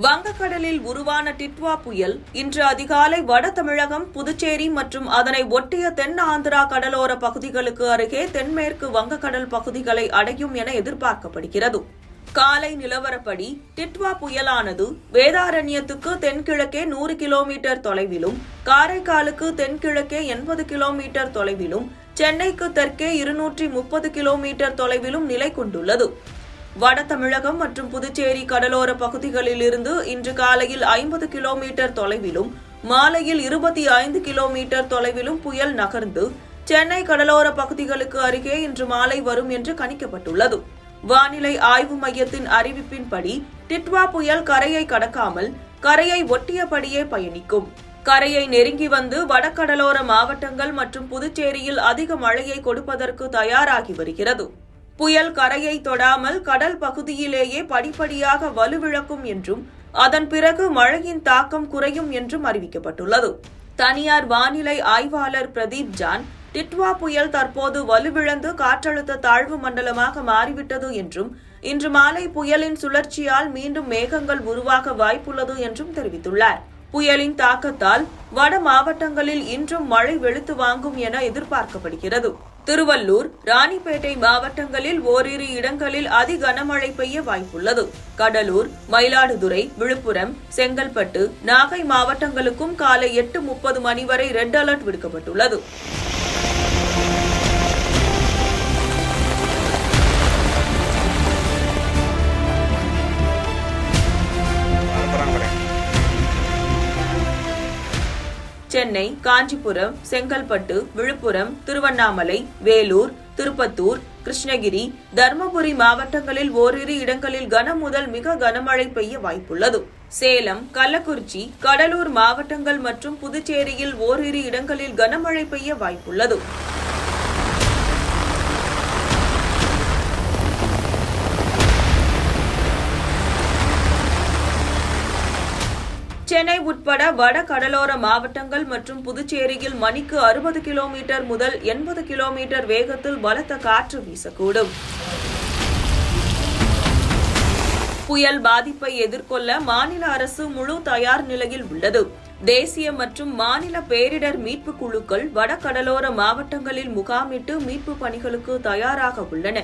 வங்கக்கடலில் உருவான டிட்வா புயல் இன்று அதிகாலை வட தமிழகம், புதுச்சேரி மற்றும் அதனை ஒட்டிய தென் ஆந்திரா கடலோர பகுதிகளுக்கு அருகே தென்மேற்கு வங்கக்கடல் பகுதிகளை அடையும் என எதிர்பார்க்கப்படுகிறது. காலை நிலவரப்படி டிட்வா புயலானது வேதாரண்யத்துக்கு தென்கிழக்கே 100 கிலோமீட்டர் தொலைவிலும், காரைக்காலுக்கு தென்கிழக்கே 80 கிலோமீட்டர் தொலைவிலும், சென்னைக்கு தெற்கே 230 கிலோமீட்டர் தொலைவிலும் நிலை கொண்டுள்ளது. வட தமிழகம் மற்றும் புதுச்சேரி கடலோர பகுதிகளிலிருந்து இன்று காலையில் 50 கிலோமீட்டர் தொலைவிலும், மாலையில் 25 கிலோமீட்டர் தொலைவிலும் புயல் நகர்ந்து சென்னை கடலோர பகுதிகளுக்கு அருகே இன்று மாலை வரும் என்று கணிக்கப்பட்டுள்ளது. வானிலை ஆய்வு மையத்தின் அறிவிப்பின்படி டிட்வா புயல் கரையை கடக்காமல் கரையை ஒட்டியபடியே பயணிக்கும். கரையை நெருங்கி வந்து வடகடலோர மாவட்டங்கள் மற்றும் புதுச்சேரியில் அதிக மழையை கொடுப்பதற்கு தயாராகி வருகிறது. புயல் கரையை தொடாமல் கடல் பகுதியிலேயே படிப்படியாக வலுவிழக்கும் என்றும் அதன் பிறகு மழையின் தாக்கம் குறையும் என்றும் அறிவிக்கப்பட்டுள்ளது. தனியார் வானிலை ஆய்வாளர் பிரதீப் ஜான், டிட்வா புயல் தற்போது வலுவிழந்து காற்றழுத்த தாழ்வு மண்டலமாக மாறிவிட்டது என்றும் இன்று மாலை புயலின் சுழற்சியால் மீண்டும் மேகங்கள் உருவாக வாய்ப்புள்ளது என்றும் தெரிவித்துள்ளார். புயலின் தாக்கத்தால் வட மாவட்டங்களில் இன்றும் மழை வெளுத்து வாங்கும் என எதிர்பார்க்கப்படுகிறது. திருவள்ளூர், ராணிப்பேட்டை மாவட்டங்களில் ஓரிரு இடங்களில் அதி கனமழை பெய்ய வாய்ப்புள்ளது. கடலூர், மயிலாடுதுறை, விழுப்புரம், செங்கல்பட்டு, நாகை மாவட்டங்களுக்கும் காலை 8:30 மணி வரை ரெட் அலர்ட் விடுக்கப்பட்டுள்ளது. சென்னை, காஞ்சிபுரம், செங்கல்பட்டு, விழுப்புரம், திருவண்ணாமலை, வேலூர், திருப்பத்தூர், கிருஷ்ணகிரி, தர்மபுரி மாவட்டங்களில் ஓரிரு இடங்களில் கன முதல் மிக கனமழை பெய்ய வாய்ப்புள்ளது. சேலம், கள்ளக்குறிச்சி, கடலூர் மாவட்டங்கள் மற்றும் புதுச்சேரியில் ஓரிரு இடங்களில் கனமழை பெய்ய வாய்ப்புள்ளது. சென்னை உட்பட வட கடலோர மாவட்டங்கள் மற்றும் புதுச்சேரியில் மணிக்கு 60 கிலோமீட்டர் முதல் 80 கிலோமீட்டர் வேகத்தில் பலத்த காற்று வீசக்கூடும். புயல் பாதிப்பை எதிர்கொள்ள மாநில அரசு முழு தயார் நிலையில் உள்ளது. தேசிய மற்றும் மாநில பேரிடர் மீட்பு குழுக்கள் வட கடலோர மாவட்டங்களில் முகாமிட்டு மீட்பு பணிகளுக்கு தயாராக உள்ளன.